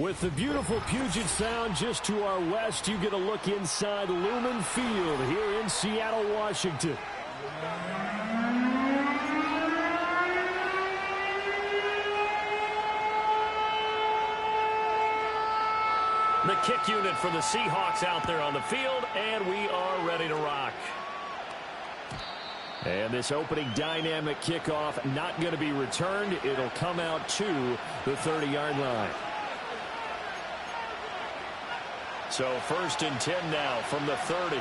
With the beautiful Puget Sound just to our west, you get a look inside Lumen Field here in Seattle, Washington. The kick unit for the Seahawks out there on the field, and we are ready to rock. And this opening dynamic kickoff not going to be returned. It'll come out to the 30-yard line. So 1st and 10 now from the 30.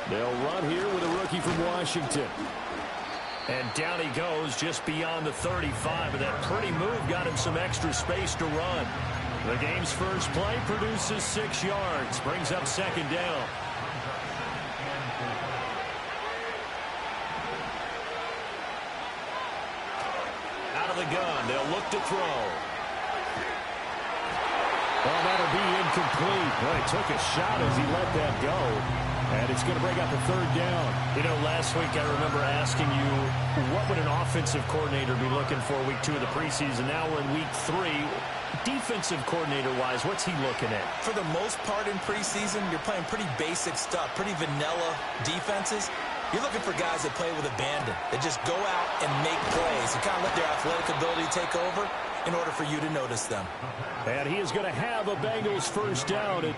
They'll run here with a rookie from Washington. And down he goes just beyond the 35. And that pretty move got him some extra space to run. The game's first play produces 6 yards. Brings up 2nd down. Out of the gun. They'll look to throw. Well, that'll be incomplete. Well, he took a shot as he let that go. And it's going to bring up a 3rd down. You know, last week I remember asking you, what would an offensive coordinator be looking for week 2 of the preseason? Now we're in week 3. Defensive coordinator-wise, what's he looking at? For the most part in preseason, you're playing pretty basic stuff, pretty vanilla defenses. You're looking for guys that play with abandon, that just go out and make plays and kind of let their athletic ability take over in order for you to notice them. And he is going to have a Bengals 1st down.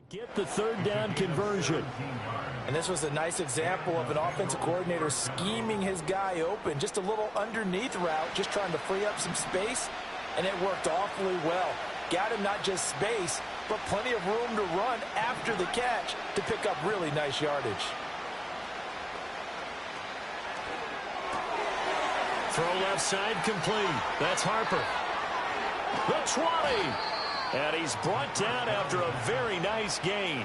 Get the 3rd down conversion. And this was a nice example of an offensive coordinator scheming his guy open. Just a little underneath route, just trying to free up some space, and it worked awfully well. Got him not just space, but plenty of room to run after the catch to pick up really nice yardage. Throw left side complete. That's Harper. The 20. And he's brought down after a very nice gain.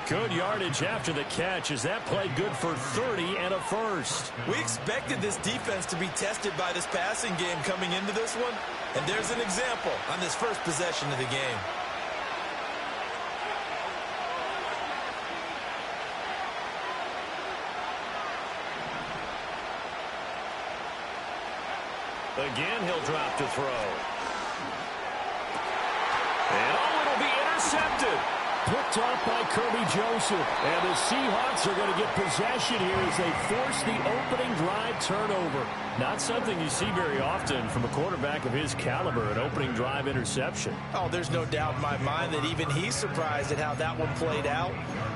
Good yardage after the catch. Is that play good for 30 and a 1st? We expected this defense to be tested by this passing game coming into this one. And there's an example on this first possession of the game. Again, he'll drop to throw. And it'll be intercepted. Picked off by Kirby Joseph. And the Seahawks are going to get possession here as they force the opening drive turnover. Not something you see very often from a quarterback of his caliber, an opening drive interception. Oh, there's no doubt in my mind that even he's surprised at how that one played out.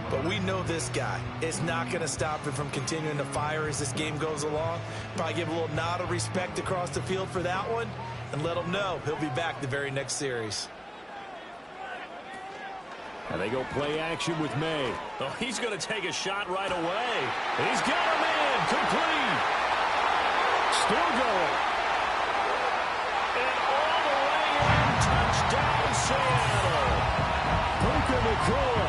But we know this guy is not going to stop him from continuing to fire as this game goes along. Probably give a little nod of respect across the field for that one and let him know he'll be back the very next series. And they go play action with May. Oh, he's going to take a shot right away. He's got him in. Complete. Still going. And all the way in. Touchdown, Seattle. Puka Nacua,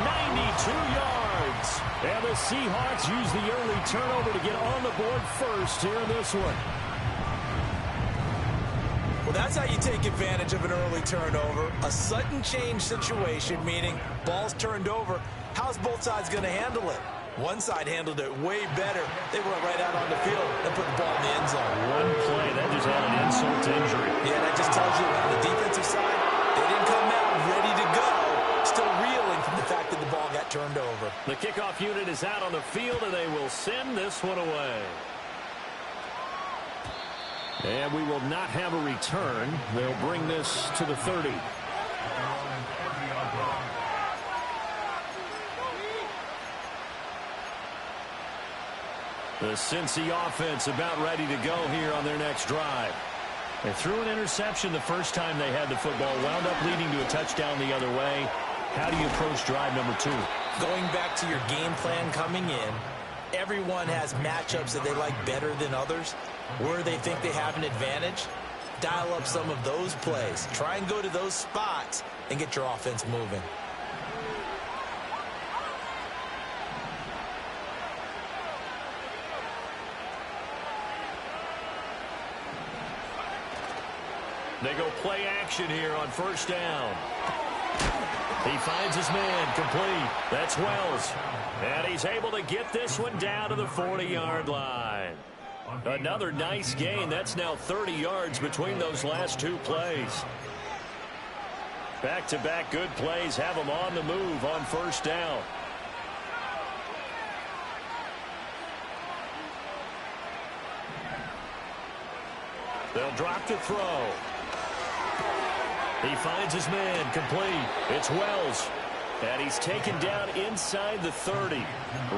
92 yards. And the Seahawks use the early turnover to get on the board first here in this one. Well, that's how you take advantage of an early turnover. A sudden change situation, meaning ball's turned over. How's both sides going to handle it? One side handled it way better. They went right out on the field and put the ball in the end zone. One play, that just had an insult to injury. Yeah, that just tells you on the defensive side, they didn't come out ready to go. Still reeling from the fact that the ball got turned over. The kickoff unit is out on the field, and they will send this one away. And we will not have a return. They'll bring this to the 30. The Cincy offense about ready to go here on their next drive. They threw an interception the first time they had the football, wound up leading to a touchdown the other way. How do you approach drive number 2? Going back to your game plan coming in, everyone has matchups that they like better than others. Where they think they have an advantage, dial up some of those plays. Try and go to those spots and get your offense moving. They go play action here on first down. He finds his man complete. That's Wells. And he's able to get this one down to the 40-yard line. Another nice gain. That's now 30 yards between those last 2 plays. Back-to-back good plays have them on the move on first down. They'll drop to throw. He finds his man complete. It's Wells. And he's taken down inside the 30.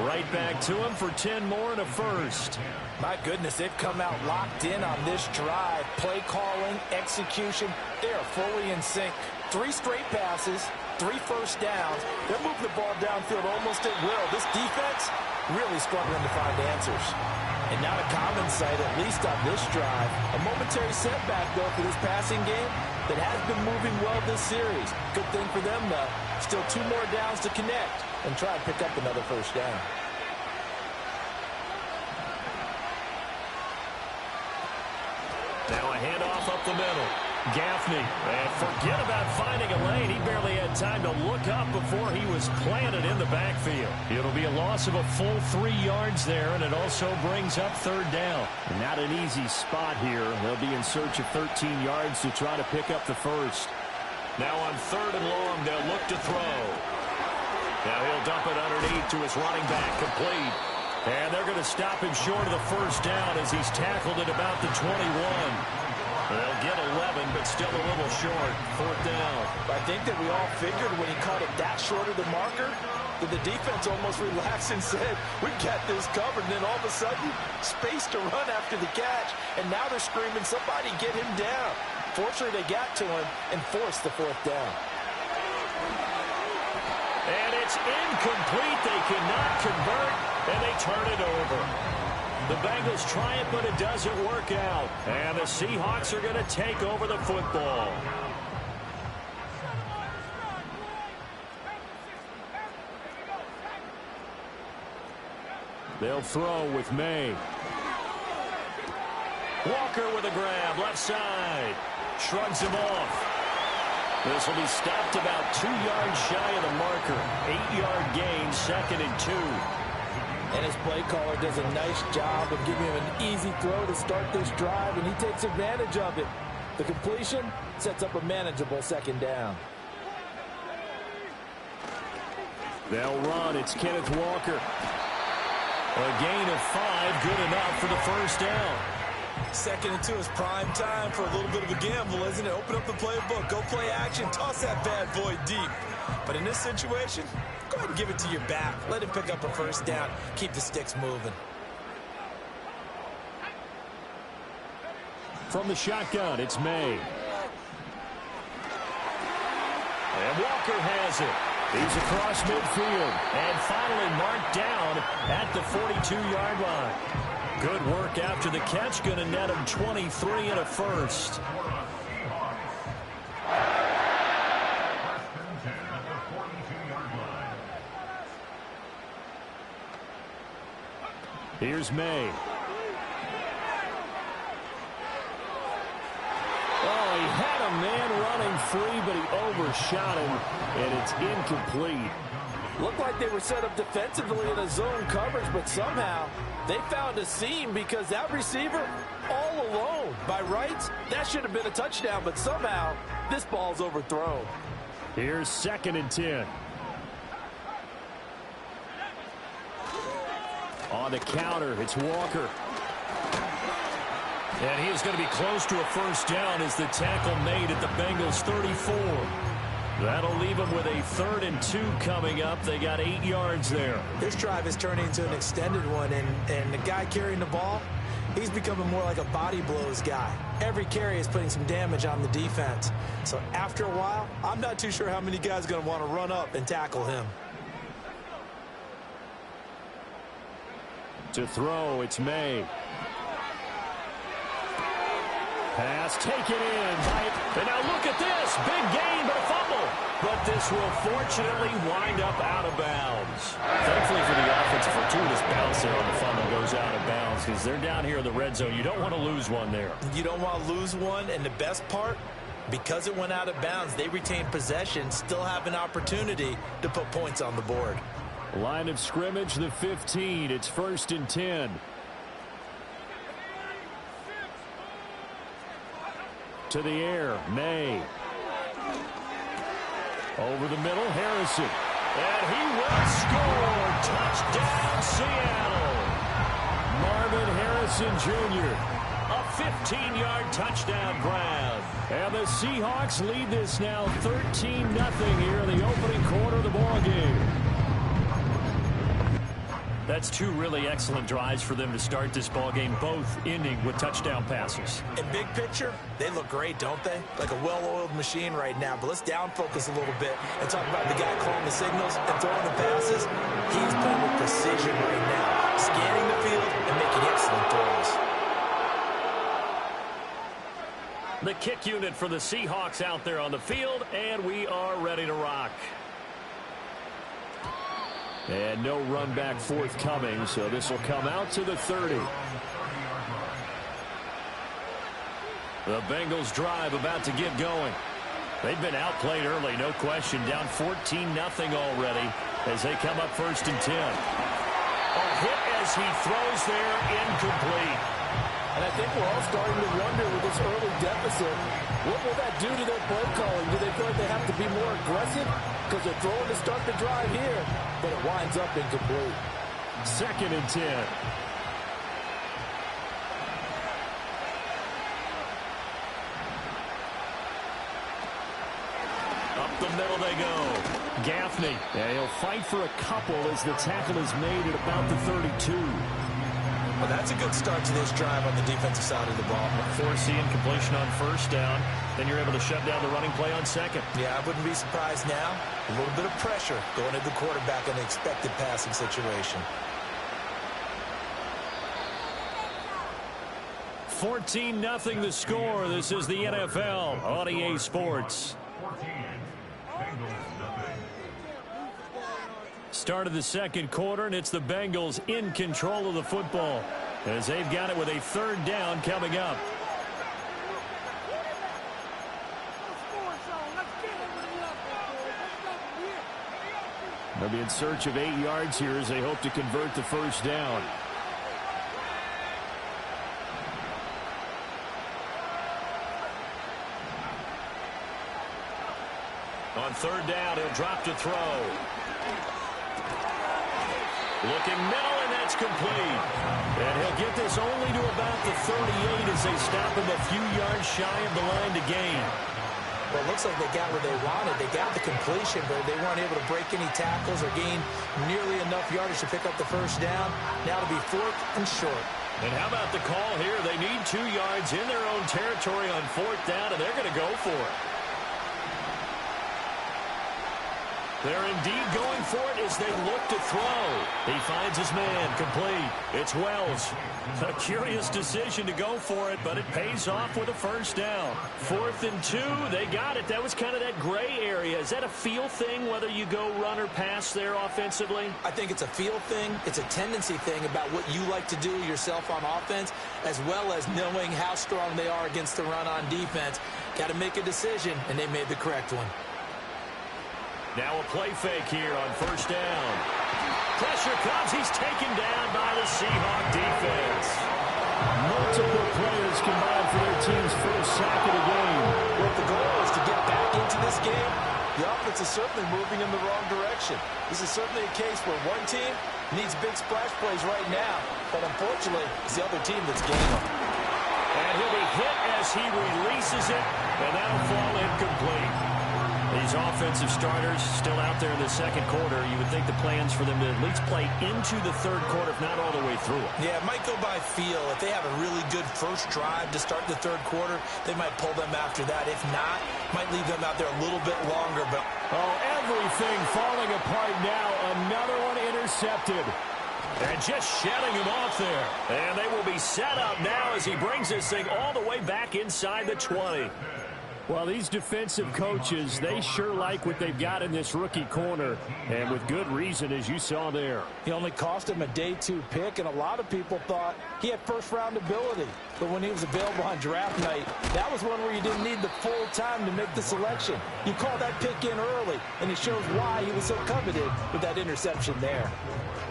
Right back to him for 10 more and a first. My goodness, they've come out locked in on this drive. Play calling, execution, they are fully in sync. 3 straight passes, 3 first downs. They're moving the ball downfield almost at will. This defense really struggling to find answers. And not a common sight, at least on this drive. A momentary setback, though, for this passing game that has been moving well this series. Good thing for them, though. Still 2 more downs to connect and try and pick up another first down. Now a handoff up the middle. Gaffney, and forget about finding a lane. He barely had time to look up before he was planted in the backfield. It'll be a loss of a full 3 yards there, and it also brings up third down. Not an easy spot here. They'll be in search of 13 yards to try to pick up the first. Now on 3rd and long, they'll look to throw. Now he'll dump it underneath to his running back, complete. And they're going to stop him short of the first down as he's tackled at about the 21. They'll get 11, but still a little short. 4th down. I think that we all figured when he caught it that short of the marker that the defense almost relaxed and said, we got this covered. And then all of a sudden, space to run after the catch. And now they're screaming, somebody get him down. Fortunately, they got to him and forced the 4th down. And it's incomplete. They cannot convert, and they turn it over. The Bengals try it, but it doesn't work out. And the Seahawks are going to take over the football. They'll throw with May. Walker with a grab, left side. Shrugs him off. This will be stopped about 2 yards shy of the marker. 8-yard gain, 2nd and 2. And his play caller does a nice job of giving him an easy throw to start this drive, and he takes advantage of it. The completion sets up a manageable 2nd down. They'll run. It's Kenneth Walker. A gain of 5, good enough for the first down. 2nd and 2 is prime time for a little bit of a gamble, isn't it? Open up the playbook, go play action, toss that bad boy deep. But in this situation, go ahead and give it to your back. Let him pick up a first down. Keep the sticks moving. From the shotgun, it's May. And Walker has it. He's across midfield. And finally marked down at the 42-yard line. Good work after the catch. Going to net him 23 and a first. Here's May. Oh, he had a man running free, but he overshot him, and it's incomplete. Looked like they were set up defensively in a zone coverage, but somehow they found a seam because that receiver all alone. By rights, that should have been a touchdown, but somehow this ball's overthrown. Here's 2nd and 10. On the counter, it's Walker. And he is going to be close to a first down as the tackle made at the Bengals 34. That'll leave them with a 3rd and 2 coming up. They got 8 yards there. This drive is turning into an extended one, and the guy carrying the ball, He's becoming more like a body blows guy. Every carry is putting some damage on the defense. So after a while, I'm not too sure how many guys are going to want to run up and tackle him. To throw, it's May. Pass taken in. And now look at this. Big gain, but a fumble. But this will fortunately wind up out of bounds. Thankfully for the offense, a fortuitous bounce there on the fumble goes out of bounds because they're down here in the red zone. You don't want to lose one there. You don't want to lose one, and the best part, because it went out of bounds, they retain possession, still have an opportunity to put points on the board. Line of scrimmage, the 15. It's 1st and 10. To the air, May. Over the middle, Harrison. And he will score. Touchdown, Seattle. Marvin Harrison Jr. A 15-yard touchdown grab. And the Seahawks lead this now 13-0 here in the opening quarter of the ballgame. That's two really excellent drives for them to start this ballgame, both ending with touchdown passes. In big picture, they look great, don't they? Like a well-oiled machine right now. But let's down focus a little bit and talk about the guy calling the signals and throwing the passes. He's playing with precision right now, scanning the field and making excellent throws. The kick unit for the Seahawks out there on the field, and we are ready to rock. And no run back forthcoming, so this will come out to the 30. The Bengals drive about to get going. They've been outplayed early, no question. Down 14-0 already as they come up 1st and 10. A hit as he throws there, incomplete. And I think we're all starting to wonder with this early deficit, what will that do to their play calling? Do they feel like they have to be more aggressive? Because they're throwing to start the drive here, but it winds up incomplete. 2nd and 10. Up the middle they go. Gaffney. Yeah, he'll fight for a couple as the tackle is made at about the 32. Well, that's a good start to this drive on the defensive side of the ball. Forcing completion on 1st down. Then you're able to shut down the running play on 2nd. Yeah, I wouldn't be surprised now. A little bit of pressure going into the quarterback in the expected passing situation. 14-0 the score. This is the NFL on EA Sports. Start of the 2nd quarter, and it's the Bengals in control of the football as they've got it with a 3rd down coming up. They'll be in search of 8 yards here as they hope to convert the 1st down. On 3rd down, he'll drop to throw. Looking middle, and that's complete. And he'll get this only to about the 38 as they stop him a few yards shy of the line to gain. Well, it looks like they got what they wanted. They got the completion, but they weren't able to break any tackles or gain nearly enough yardage to pick up the 1st down. Now to be 4th and short. And how about the call here? They need 2 yards in their own territory on 4th down, and they're going to go for it. They're indeed going for it as they look to throw. He finds his man, complete. It's Wells. A curious decision to go for it, but it pays off with a 1st down. 4th and 2, they got it. That was kind of that gray area. Is that a feel thing, whether you go run or pass there offensively? I think it's a feel thing. It's a tendency thing about what you like to do yourself on offense, as well as knowing how strong they are against the run on defense. Got to make a decision, and they made the correct one. Now a play fake here on 1st down. Pressure comes. He's taken down by the Seahawk defense. Multiple players combined for their team's 1st sack of the game. Well, the goal is to get back into this game. The offense is certainly moving in the wrong direction. This is certainly a case where one team needs big splash plays right now, but unfortunately, it's the other team that's getting them. And he'll be hit as he releases it, and that'll fall incomplete. He these offensive starters still out there in the second quarter. You would think the plans for them to at least play into the third quarter, if not all the way through it. Yeah, it might go by feel. If they have a really good first drive to start the third quarter, they might pull them after that. If not, might leave them out there a little bit longer. But oh, everything falling apart now. Another one intercepted. And just shedding him off there. And they will be set up now as he brings this thing all the way back inside the 20. Well, these defensive coaches, they sure like what they've got in this rookie corner, and with good reason, as you saw there. He only cost him a day 2 pick, and a lot of people thought he had first-round ability. But when he was available on draft night, that was one where you didn't need the full time to make the selection. You call that pick in early, and it shows why he was so coveted with that interception there.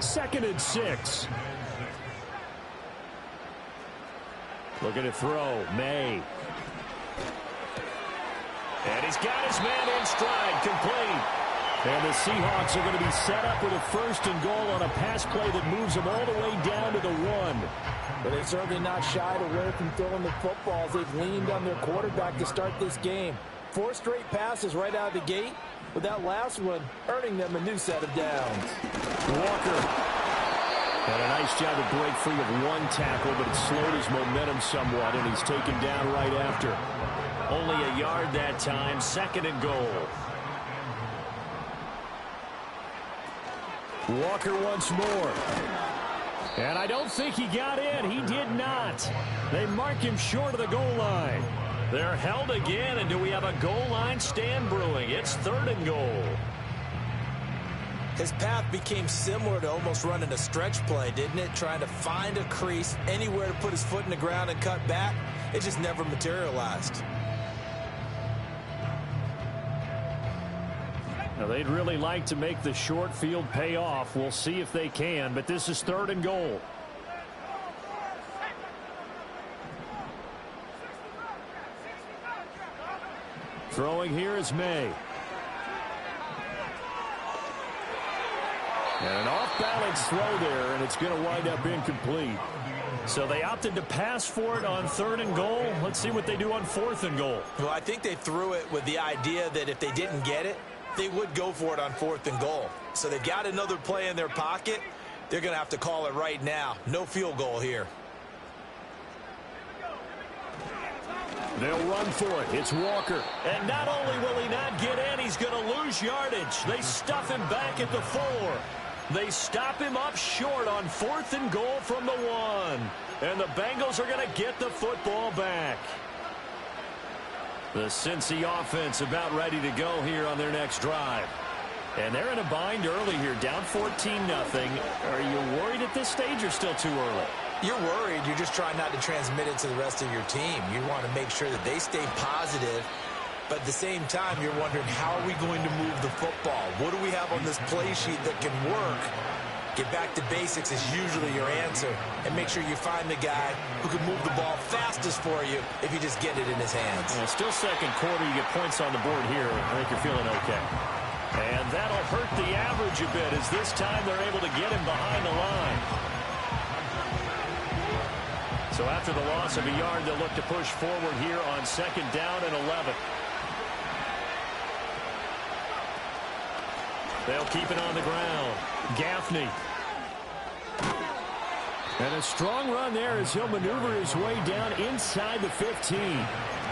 2nd and 6. Looking to throw, May. And he's got his man in stride, complete. And the Seahawks are going to be set up with a 1st and goal on a pass play that moves them all the way down to the 1. But they've certainly not shied away from throwing the footballs. They've leaned on their quarterback to start this game. 4 straight passes right out of the gate, with that last one earning them a new set of downs. Walker. And a nice job to break free of 1 tackle, but it slowed his momentum somewhat, and he's taken down right after. Only a yard that time, 2nd and goal. Walker once more. And I don't think he got in. He did not. They mark him short of the goal line. They're held again, and do we have a goal line stand brewing? It's 3rd and goal. His path became similar to almost running a stretch play, didn't it? Trying to find a crease, anywhere to put his foot in the ground and cut back. It just never materialized. Now, they'd really like to make the short field pay off. We'll see if they can, but this is 3rd and goal. Throwing here is May. And an off-balance throw there, and it's going to wind up incomplete. So they opted to pass for it on 3rd and goal. Let's see what they do on 4th and goal. Well, I think they threw it with the idea that if they didn't get it, they would go for it on 4th and goal. So they've got another play in their pocket. They're going to have to call it right now. No field goal here. They'll run for it. It's Walker. And not only will he not get in, he's going to lose yardage. They stuff him back at the 4. They stop him up short on 4th and goal from the 1. And the Bengals are going to get the football back. The Cincy offense about ready to go here on their next drive. And they're in a bind early here, down 14-0. Are you worried at this stage or still too early? You're worried. You're just trying not to transmit it to the rest of your team. You want to make sure that they stay positive. But at the same time, you're wondering, how are we going to move the football? What do we have on this play sheet that can work? Get back to basics is usually your answer. And make sure you find the guy who can move the ball fastest for you if you just get it in his hands. And still second quarter, you get points on the board here. I think you're feeling okay. And that'll hurt the average a bit, as this time they're able to get him behind the line. So after the loss of a yard, they'll look to push forward here on 2nd down and 11. They'll keep it on the ground. Gaffney. And a strong run there as he'll maneuver his way down inside the 15.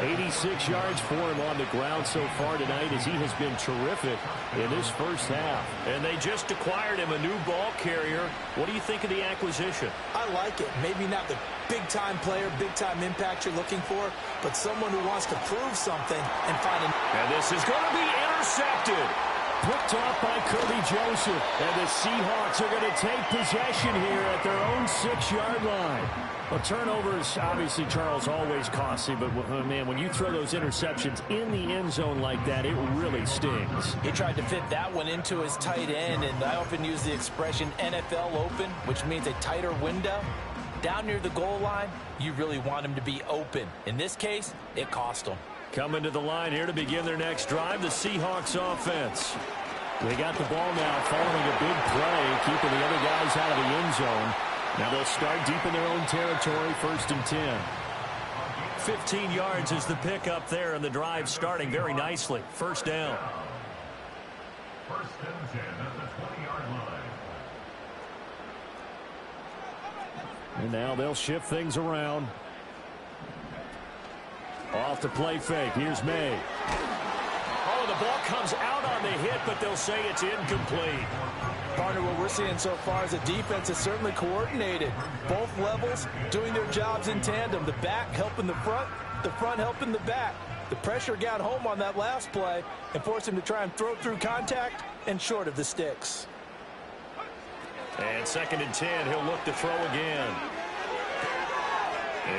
86 yards for him on the ground so far tonight, as he has been terrific in this first half. And they just acquired him a new ball carrier. What do you think of the acquisition? I like it. Maybe not the big-time player, big-time impact you're looking for, but someone who wants to prove something and find an... And this is going to be intercepted. Picked off by Kirby Joseph. And the Seahawks are going to take possession here at their own 6-yard line. Well, turnovers, obviously, Charles, always costly. But, man, when you throw those interceptions in the end zone like that, it really stings. He tried to fit that one into his tight end, and I often use the expression NFL open, which means a tighter window. Down near the goal line, you really want him to be open. In this case, it cost him. Coming to the line here to begin their next drive, the Seahawks offense. They got the ball now following a big play, keeping the other guys out of the end zone. Now they'll start deep in their own territory, 1st and 10. 15 yards is the pickup there, and the drive starting very nicely. 1st down. First and 10 at the 20-yard line. And now they'll shift things around. Off the play fake. Here's May. Oh, the ball comes out on the hit, but they'll say it's incomplete. Partner, what we're seeing so far is the defense is certainly coordinated. Both levels doing their jobs in tandem. The back helping the front helping the back. The pressure got home on that last play and forced him to try and throw through contact and short of the sticks. And 2nd and 10, he'll look to throw again.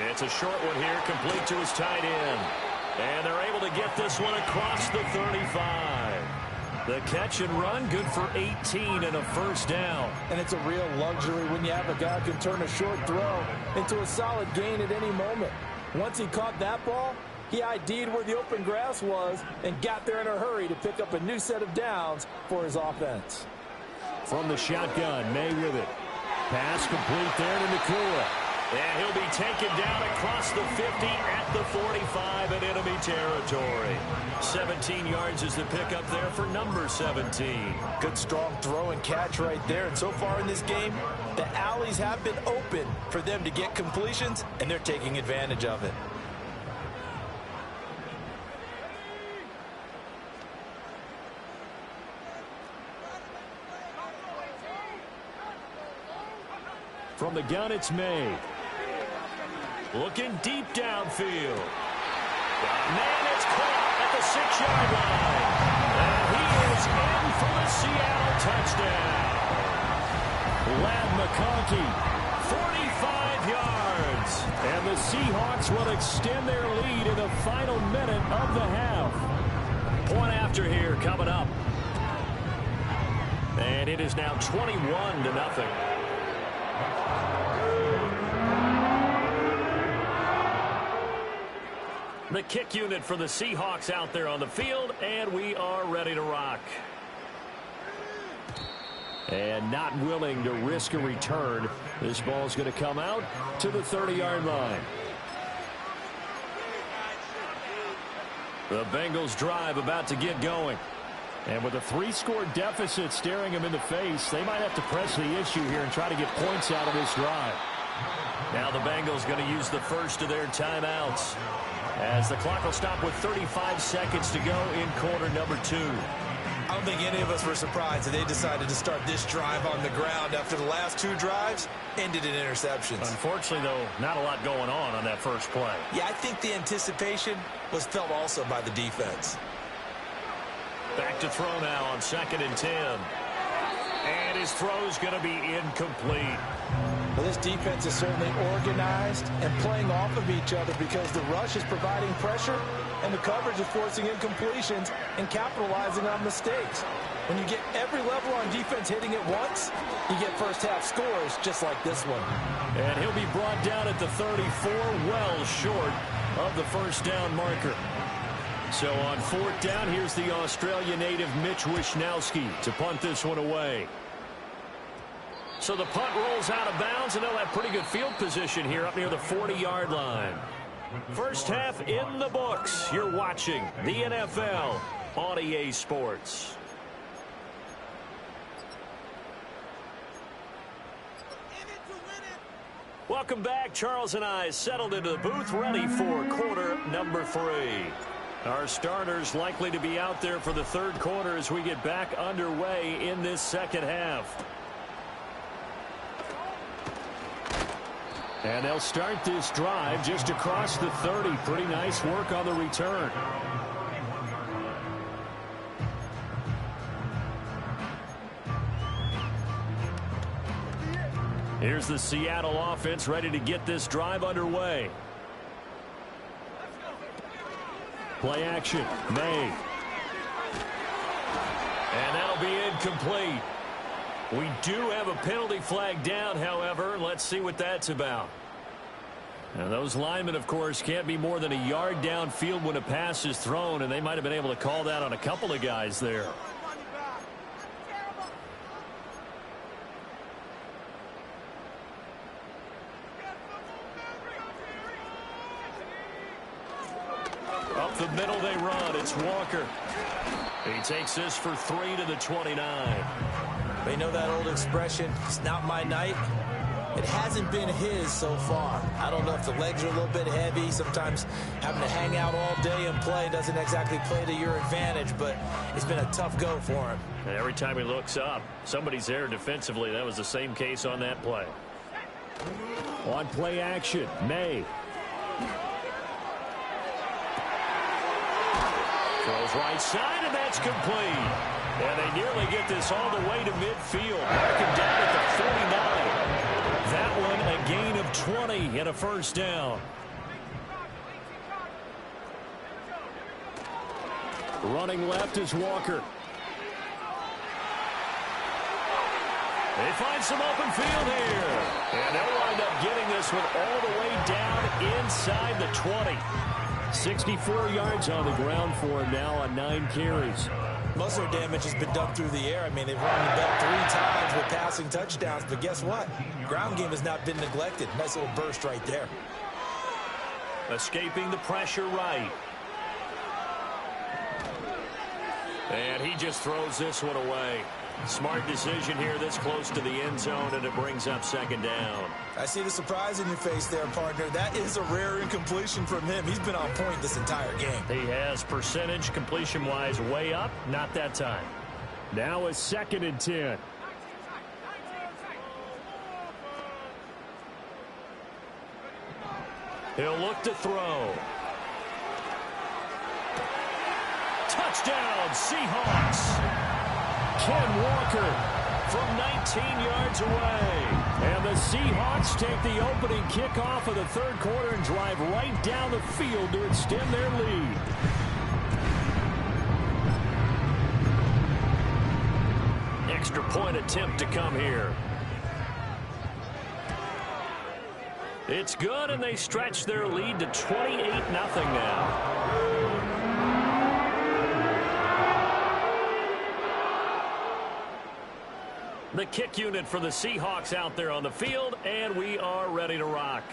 It's a short one here, complete to his tight end. And they're able to get this one across the 35. The catch and run, good for 18 and a first down. And it's a real luxury when you have a guy who can turn a short throw into a solid gain at any moment. Once he caught that ball, he ID'd where the open grass was and got there in a hurry to pick up a new set of downs for his offense. From the shotgun, May with it. Pass complete there to Nakua. And he'll be taken down across the 50 at the 45 in enemy territory. 17 yards is the pickup there for number 17. Good strong throw and catch right there. And so far in this game, the alleys have been open for them to get completions, and they're taking advantage of it. From the gun, it's May. Looking deep downfield. Man, it's caught at the 6-yard line. And he is in for the Seattle touchdown. Lad McConkey, 45 yards. And the Seahawks will extend their lead in the final minute of the half. Point after here coming up. And it is now 21-0. The kick unit for the Seahawks out there on the field, and we are ready to rock. And not willing to risk a return. This ball's going to come out to the 30-yard line. The Bengals drive about to get going. And with a 3-score deficit staring them in the face, they might have to press the issue here and try to get points out of this drive. Now the Bengals going to use the first of their timeouts, as the clock will stop with 35 seconds to go in quarter number 2. I don't think any of us were surprised that they decided to start this drive on the ground after the last 2 drives ended in interceptions. Unfortunately, though, not a lot going on that first play. Yeah, I think the anticipation was felt also by the defense. Back to throw now on 2nd and 10. And his throw's going to be incomplete. Well, this defense is certainly organized and playing off of each other because the rush is providing pressure and the coverage is forcing incompletions and capitalizing on mistakes. When you get every level on defense hitting it once, you get first-half scores just like this one. And he'll be brought down at the 34, well short of the first down marker. So on 4th down, here's the Australia native Mitch Wishnowsky to punt this one away. So the punt rolls out of bounds, and they'll have pretty good field position here up near the 40-yard line. First half in the books. You're watching the NFL on EA Sports. Welcome back. Charles and I settled into the booth, ready for quarter number 3. Our starters likely to be out there for the 3rd quarter as we get back underway in this second half. And they'll start this drive just across the 30. Pretty nice work on the return. Here's the Seattle offense ready to get this drive underway. Play action. May. And that'll be incomplete. We do have a penalty flag down, however. Let's see what that's about. Now, those linemen, of course, can't be more than a yard downfield when a pass is thrown, and they might have been able to call that on a couple of guys there. Up the middle they run. It's Walker. He takes this for 3 to the 29. They know that old expression, it's not my night. It hasn't been his so far. I don't know if the legs are a little bit heavy. Sometimes having to hang out all day and play doesn't exactly play to your advantage, but it's been a tough go for him. And every time he looks up, somebody's there defensively. That was the same case on that play. On play action, May. Throws right side, and that's complete. And they nearly get this all the way to midfield. Marking down at the 49. That one a gain of 20 and a first down. Running left is Walker. They find some open field here. And they'll wind up getting this one all the way down inside the 20. 64 yards on the ground for him now on 9 carries. Most of their damage has been done through the air. I mean, they've run the ball 3 times with passing touchdowns, but guess what? Ground game has not been neglected. Nice little burst right there. Escaping the pressure right. And he just throws this one away. Smart decision here this close to the end zone, and it brings up second down. I see the surprise in your face there, partner. That is a rare incompletion from him. He's been on point this entire game. He has percentage completion-wise way up, not that time. Now a 2nd and 10. He'll look to throw. Touchdown, Seahawks. Ken Walker from 19 yards away. And the Seahawks take the opening kickoff of the 3rd quarter and drive right down the field to extend their lead. Extra point attempt to come here. It's good, and they stretch their lead to 28-0 now. The kick unit for the Seahawks out there on the field, and we are ready to rock.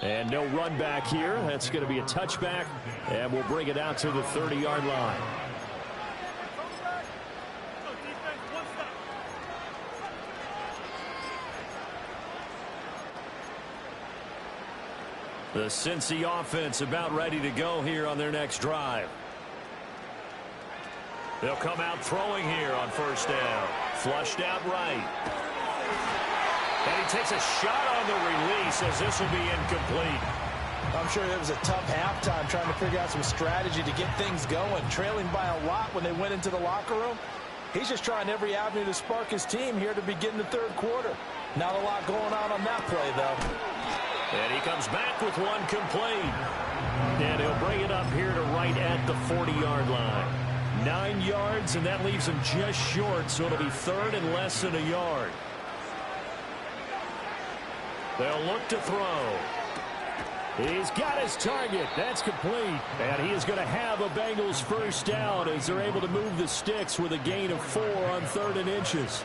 And no run back here. That's going to be a touchback, and we'll bring it out to the 30-yard line. The Cincy offense about ready to go here on their next drive. They'll come out throwing here on first down. Flushed out right. And he takes a shot on the release as this will be incomplete. I'm sure it was a tough halftime trying to figure out some strategy to get things going. Trailing by a lot when they went into the locker room. He's just trying every avenue to spark his team here to begin the 3rd quarter. Not a lot going on that play, though. And he comes back with one complete. And he'll bring it up here to right at the 40-yard line. 9 yards, and that leaves him just short, so it'll be 3rd and less than a yard. They'll look to throw. He's got his target. That's complete. And he is going to have a Bengals first down as they're able to move the sticks with a gain of 4 on 3rd and inches.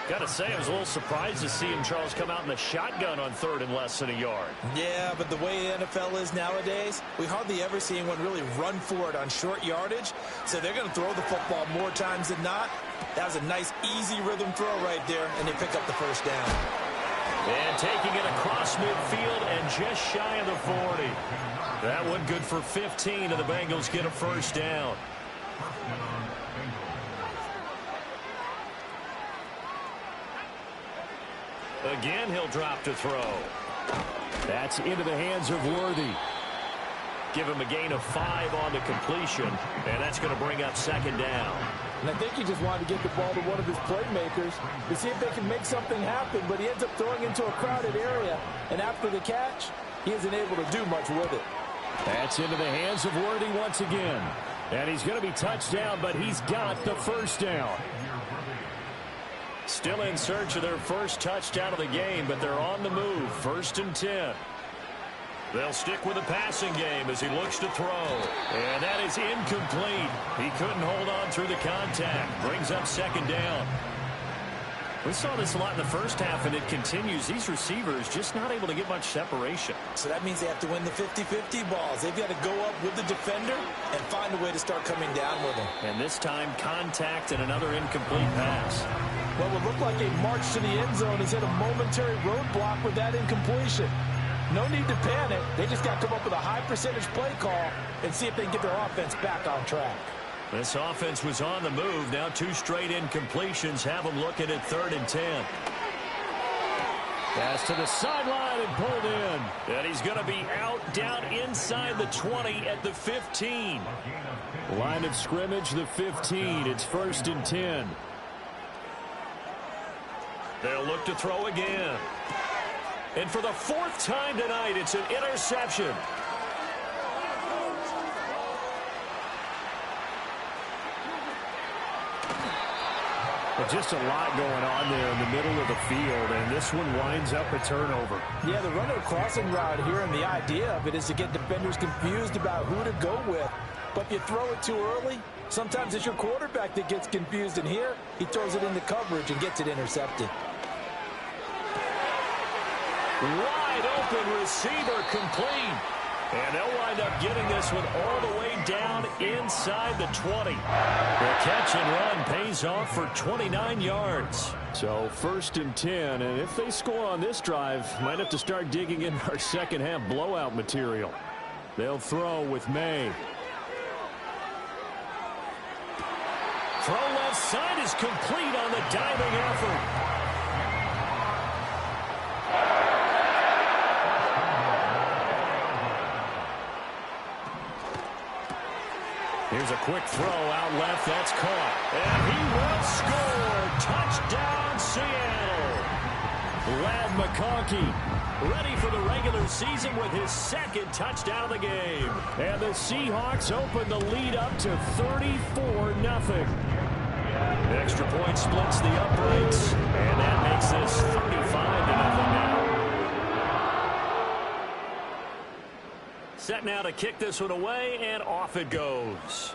Got to say, I was a little surprised to see him, Charles, come out in the shotgun on 3rd and less than a yard. Yeah, but the way the NFL is nowadays, we hardly ever see anyone really run for it on short yardage. So they're going to throw the football more times than not. That was a nice, easy rhythm throw right there, and they pick up the first down. And taking it across midfield and just shy of the 40. That one good for 15, and the Bengals get a first down. Again, he'll drop to throw. That's into the hands of Worthy. Give him a gain of 5 on the completion, and that's going to bring up second down. And I think he just wanted to get the ball to one of his playmakers to see if they can make something happen, but he ends up throwing into a crowded area, and after the catch, he isn't able to do much with it. That's into the hands of Worthy once again. And he's going to be touched down, but he's got the first down. Still in search of their first touchdown of the game, but they're on the move. 1st and 10. They'll stick with the passing game as he looks to throw. And that is incomplete. He couldn't hold on through the contact. Brings up second down. We saw this a lot in the first half, and it continues. These receivers just not able to get much separation. So that means they have to win the 50-50 balls. They've got to go up with the defender and find a way to start coming down with him. And this time, contact and another incomplete pass. What would look like a march to the end zone is hit a momentary roadblock with that incompletion. No need to panic. They just got to come up with a high percentage play call and see if they can get their offense back on track. This offense was on the move. Now 2 straight incompletions have them looking at 3rd and 10. Pass to the sideline and pulled in. And he's going to be out down inside the 20 at the 15. Line of scrimmage, the 15. It's 1st and 10. They'll look to throw again. And for the 4th time tonight, it's an interception. But just a lot going on there in the middle of the field, and this one winds up a turnover. Yeah, the runner crossing route here, and the idea of it is to get defenders confused about who to go with. But if you throw it too early, sometimes it's your quarterback that gets confused, and here he throws it into coverage and gets it intercepted. Wide open receiver complete. And they'll wind up getting this one all the way down inside the 20. The catch and run pays off for 29 yards. So 1st and 10, and if they score on this drive, might have to start digging in our second half blowout material. They'll throw with May. Throw left side is complete on the diving effort. Here's a quick throw out left. That's caught. And he will score. Touchdown, Seattle. Lad McConkey ready for the regular season with his 2nd touchdown of the game. And the Seahawks open the lead up to 34-0. Extra point splits the uprights. And that makes this 35-0 now. Set now to kick this one away, and off it goes.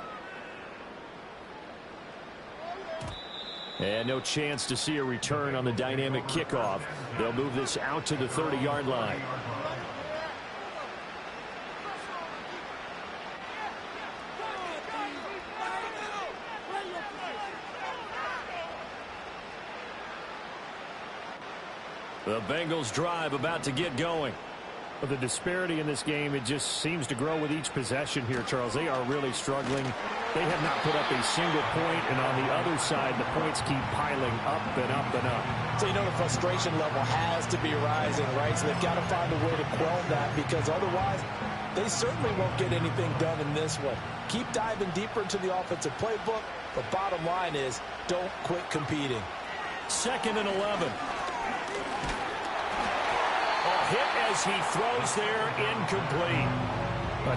And no chance to see a return on the dynamic kickoff. They'll move this out to the 30-yard line. The Bengals drive about to get going. But the disparity in this game, it just seems to grow with each possession here, Charles. They are really struggling. They have not put up a single point, and on the other side, the points keep piling up and up and up. So you know the frustration level has to be rising, right? So they've got to find a way to quell that, because otherwise they certainly won't get anything done in this one. Keep diving deeper into the offensive playbook, but bottom line is don't quit competing. 2nd and 11. Hit as he throws there, incomplete.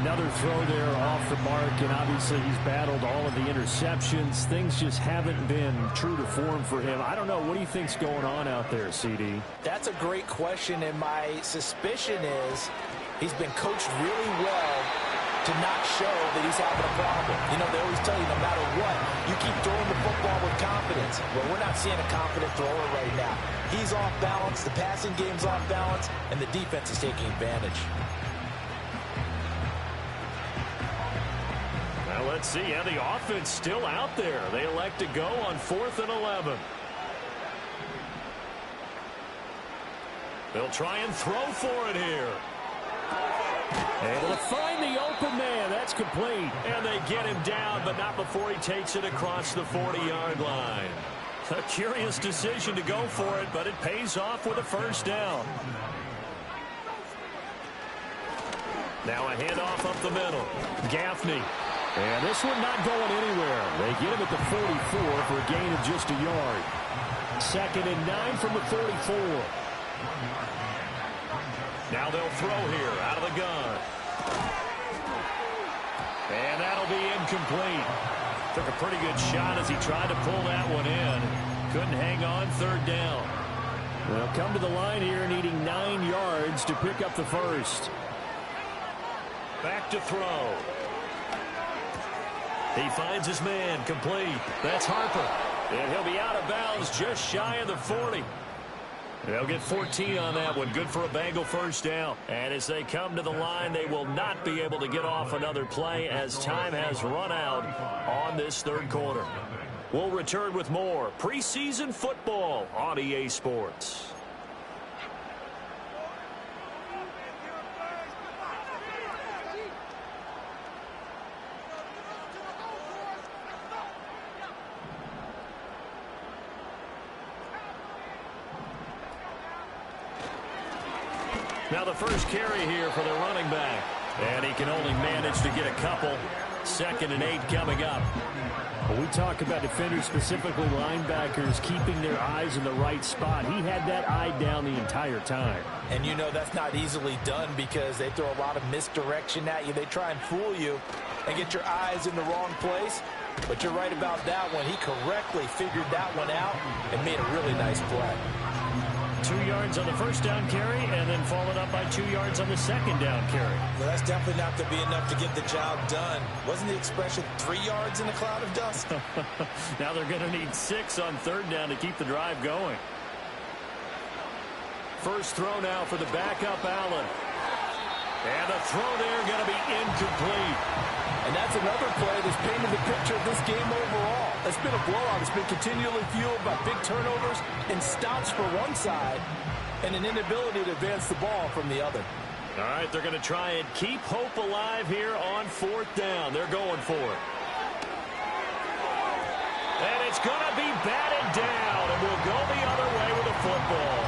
Another throw there off the mark, and obviously he's battled all of the interceptions. Things just haven't been true to form for him. I don't know. What do you think's going on out there, CD? That's a great question, and my suspicion is he's been coached really well to not show that he's having a problem. You know, they always tell you no matter what, you keep throwing the football with confidence. Well, we're not seeing a confident thrower right now. He's off balance, the passing game's off balance, and the defense is taking advantage. Now let's see. Yeah, the offense still out there. They elect to go on 4th and 11. They'll try and throw for it here. Able to find the open man. That's complete. And they get him down, but not before he takes it across the 40-yard line. A curious decision to go for it, but it pays off with a 1st down. Now a handoff up the middle. Gaffney. And this one not going anywhere. They get him at the 44 for a gain of just a yard. 2nd and 9 from the 44. Now they'll throw here out of the gun. And that'll be incomplete. Took a pretty good shot as he tried to pull that one in. Couldn't hang on, 3rd down. They'll come to the line here needing 9 yards to pick up the 1st. Back to throw. He finds his man complete. That's Harper. And he'll be out of bounds just shy of the 40. They'll get 14 on that one. Good for a Bengal first down. And as they come to the line, they will not be able to get off another play as time has run out on this third quarter. We'll return with more preseason football on EA Sports. Now the first carry here for the running back. And he can only manage to get a couple. 2nd and 8 coming up. When we talk about defenders, specifically linebackers, keeping their eyes in the right spot, he had that eye down the entire time. And you know that's not easily done because they throw a lot of misdirection at you. They try and fool you and get your eyes in the wrong place. But you're right about that one. He correctly figured that one out and made a really nice play. 2 yards on the first down carry and then followed up by 2 yards on the second down carry. Well, that's definitely not going to be enough to get the job done. Wasn't the expression 3 yards in a cloud of dust? Now they're going to need 6 on third down to keep the drive going. First throw now for the backup Allen. And the throw there going to be incomplete. And that's another play that's painted the picture of this game overall. It's been a blowout. It's been continually fueled by big turnovers and stops for one side and an inability to advance the ball from the other. All right, they're going to try and keep hope alive here on 4th down. They're going for it. And it's going to be batted down, and we'll go the other way with the football.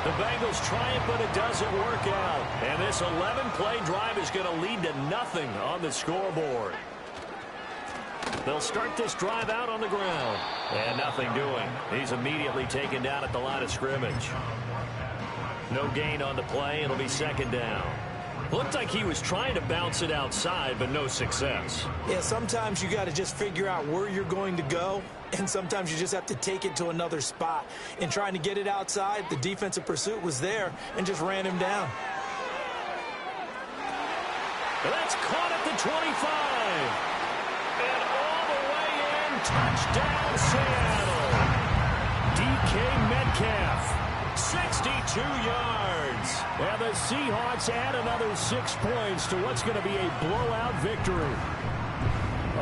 The Bengals try it, but it doesn't work out. And this 11-play drive is going to lead to nothing on the scoreboard. They'll start this drive out on the ground. And nothing doing. He's immediately taken down at the line of scrimmage. No gain on the play. It'll be 2nd down. Looked like he was trying to bounce it outside, but no success. Yeah, sometimes you got to just figure out where you're going to go, and sometimes you just have to take it to another spot. In trying to get it outside, the defensive pursuit was there and just ran him down. That's caught at the 25. And all the way in, touchdown Seattle. DK Metcalf. 62 yards. And the Seahawks add another 6 points to what's going to be a blowout victory.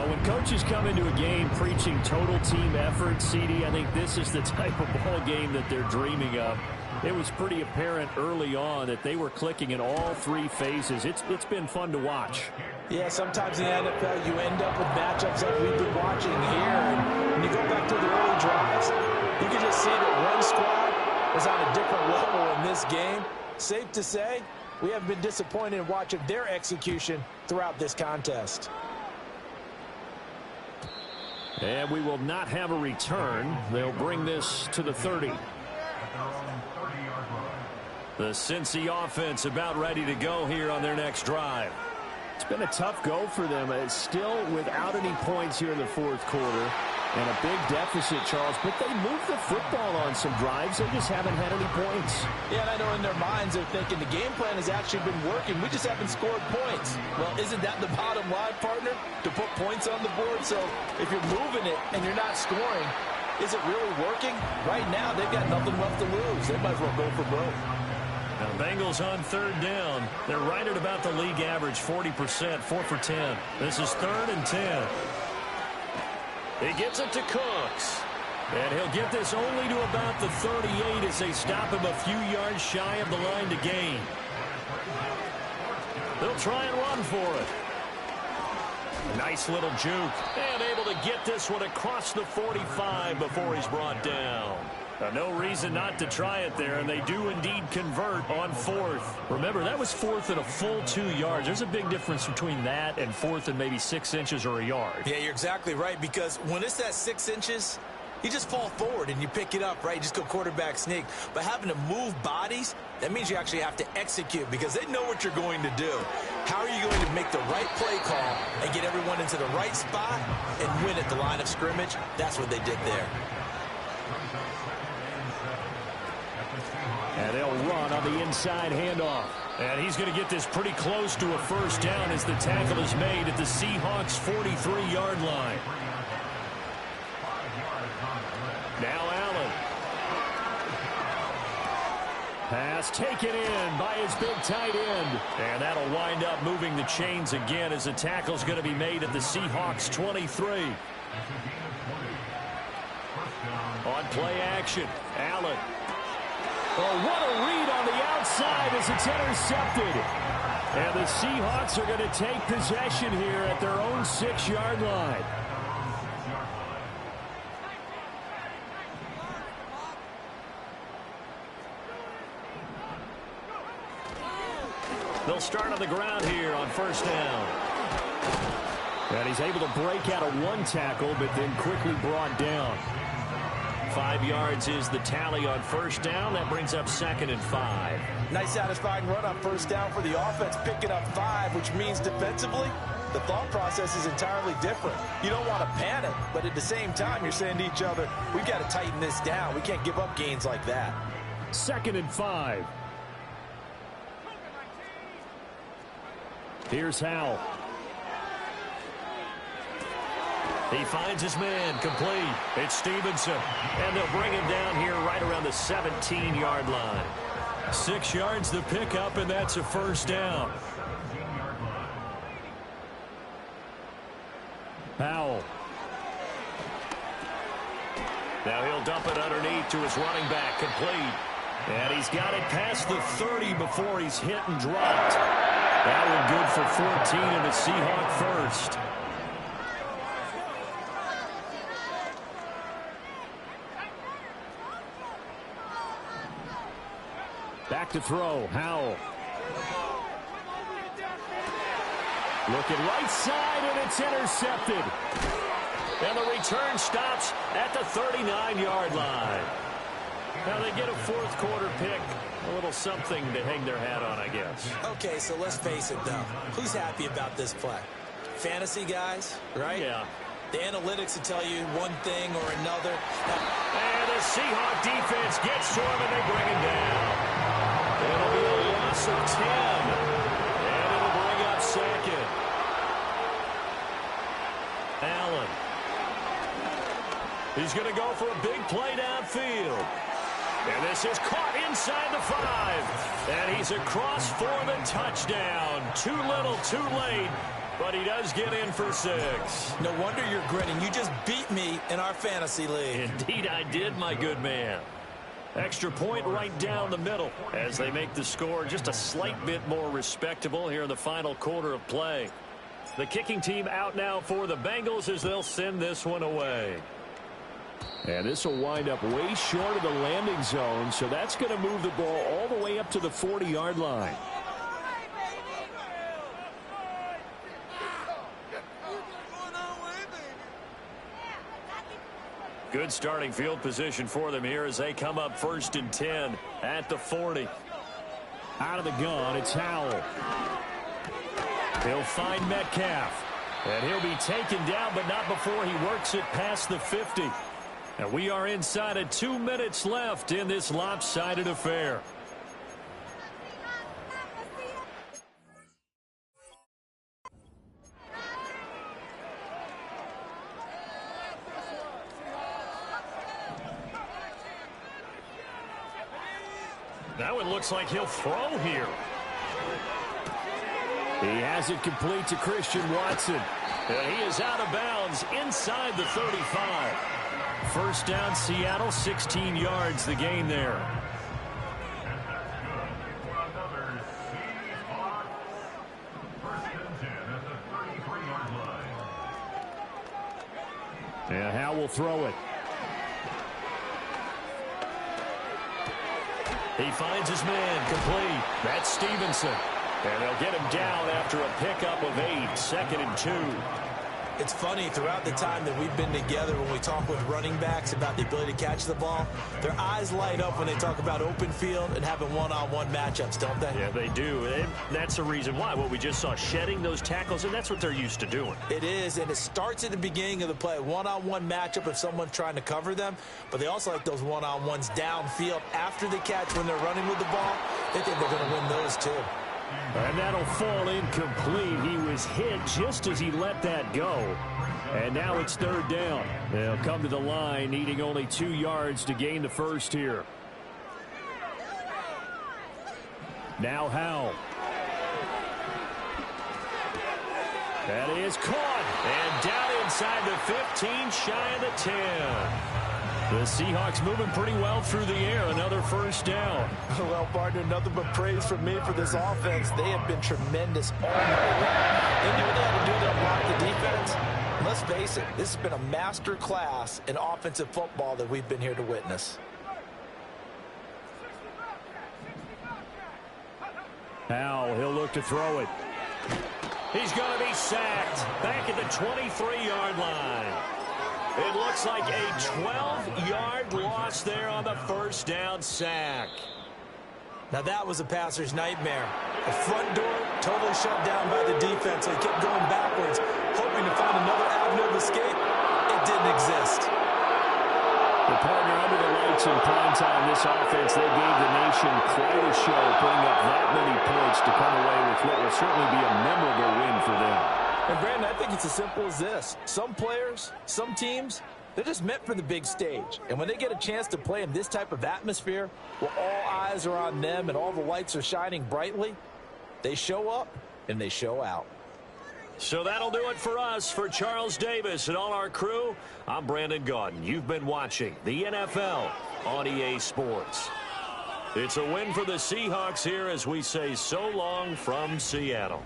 When coaches come into a game preaching total team effort, CD, I think this is the type of ball game that they're dreaming of. It was pretty apparent early on that they were clicking in all 3 phases. It's been fun to watch. Yeah, sometimes in the NFL you end up with matchups like we've been watching here. And when you go back to the early drives, you can just see that one squad was on a different level in this game. Safe to say, we have been disappointed in watching their execution throughout this contest. And we will not have a return. They'll bring this to the 30. The Cincy offense about ready to go here on their next drive. It's been a tough go for them. It's still without any points here in the 4th quarter. And a big deficit, Charles. But they moved the football on some drives. They just haven't had any points. Yeah, and I know in their minds they're thinking the game plan has actually been working. We just haven't scored points. Well, isn't that the bottom line, partner? To put points on the board? So if you're moving it and you're not scoring, is it really working? Right now, they've got nothing left to lose. They might as well go for broke. Now, Bengals on 3rd down. They're right at about the league average, 40%, 4 for 10. This is 3rd and 10. He gets it to Cooks. And he'll get this only to about the 38 as they stop him a few yards shy of the line to gain. They'll try and run for it. Nice little juke. And able to get this one across the 45 before he's brought down. Now, no reason not to try it there, and they do indeed convert on 4th. Remember, that was 4th and a full 2 yards. There's a big difference between that and 4th and maybe 6 inches or a yard. Yeah, you're exactly right, because when it's that 6 inches, you just fall forward and you pick it up, right? You just go quarterback sneak. But having to move bodies, that means you actually have to execute because they know what you're going to do. How are you going to make the right play call and get everyone into the right spot and win at the line of scrimmage? That's what they did there. And they'll run on the inside handoff. And he's going to get this pretty close to a first down as the tackle is made at the Seahawks' 43-yard line. Pass taken in by his big tight end. And that'll wind up moving the chains again as the tackle's going to be made at the Seahawks 23. On play action, Allen. Oh, what a read on the outside as it's intercepted. And the Seahawks are going to take possession here at their own 6-yard line. They'll start on the ground here on first down. And he's able to break out of one tackle, but then quickly brought down. 5 yards is the tally on first down. That brings up 2nd and 5. Nice satisfying run on first down for the offense, picking up 5, which means defensively, the thought process is entirely different. You don't want to panic, but at the same time, you're saying to each other, we've got to tighten this down. We can't give up gains like that. 2nd and 5. Here's Howell. He finds his man complete. It's Stevenson. And they'll bring him down here right around the 17-yard line. 6 yards to pick up, and that's a first down. Howell. Now he'll dump it underneath to his running back, complete. And he's got it past the 30 before he's hit and dropped. That one good for 14 and the Seahawk first. Back to throw, Howell. Looking right side, and it's intercepted. And the return stops at the 39-yard line. Now they get a fourth-quarter pick. A little something to hang their hat on, I guess. Okay, so let's face it, though. Who's happy about this play? Fantasy guys, right? Yeah. The analytics will tell you one thing or another. And the Seahawk defense gets to him, and they bring him down. It'll be a loss of 10. And it'll bring up 2nd. Allen. He's going to go for a big play downfield. And this is caught inside the 5. And he's across for the touchdown. Too little, too late. But he does get in for 6. No wonder you're grinning. You just beat me in our fantasy league. Indeed I did, my good man. Extra point right down the middle as they make the score just a slight bit more respectable here in the final quarter of play. The kicking team out now for the Bengals as they'll send this one away. And this will wind up way short of the landing zone, so that's going to move the ball all the way up to the 40-yard line. Good starting field position for them here as they come up 1st and 10 at the 40. Out of the gun, it's Howell. He'll find Metcalf. And he'll be taken down, but not before he works it past the 50. And we are inside of 2 minutes left in this lopsided affair. Now it looks like he'll throw here. He has it complete to Christian Watson. And he is out of bounds inside the 35. First down, Seattle, 16 yards, the gain there. And Howell will throw it. He finds his man complete. That's Stevenson. And they'll get him down after a pickup of 8, 2nd and 2. It's funny, throughout the time that we've been together, when we talk with running backs about the ability to catch the ball, their eyes light up when they talk about open field and having one-on-one matchups, don't they? Yeah, they do. And that's the reason why. Well, we just saw shedding those tackles, and that's what they're used to doing. It is, and it starts at the beginning of the play. One-on-one matchup if someone's trying to cover them, but they also like those one-on-ones downfield after the catch when they're running with the ball. They think they're going to win those, too. And that'll fall incomplete. He was hit just as he let that go. And now it's 3rd down. They'll come to the line needing only 2 yards to gain the first here. Now Howell. That is caught. And down inside the 15, shy of the 10. The Seahawks moving pretty well through the air. Another first down. Well, partner, nothing but praise from me for this offense. They have been tremendous all night long. They knew what they had to do to unlock the defense. And let's face it, this has been a master class in offensive football that we've been here to witness. Howell, he'll look to throw it. He's going to be sacked back at the 23-yard line. It looks like a 12-yard loss there on the first down sack. Now that was a passer's nightmare. The front door totally shut down by the defense. So he kept going backwards, hoping to find another avenue of escape. It didn't exist. The partner under the lights in prime time, this offense, they gave the nation quite a show, putting up that many points to come away with what will certainly be a memorable win for them. And Brandon, I think it's as simple as this. Some players, some teams, they're just meant for the big stage. And when they get a chance to play in this type of atmosphere, where all eyes are on them and all the lights are shining brightly, they show up and they show out. So that'll do it for us. For Charles Davis and all our crew, I'm Brandon Gaudin. You've been watching the NFL on EA Sports. It's a win for the Seahawks here as we say so long from Seattle.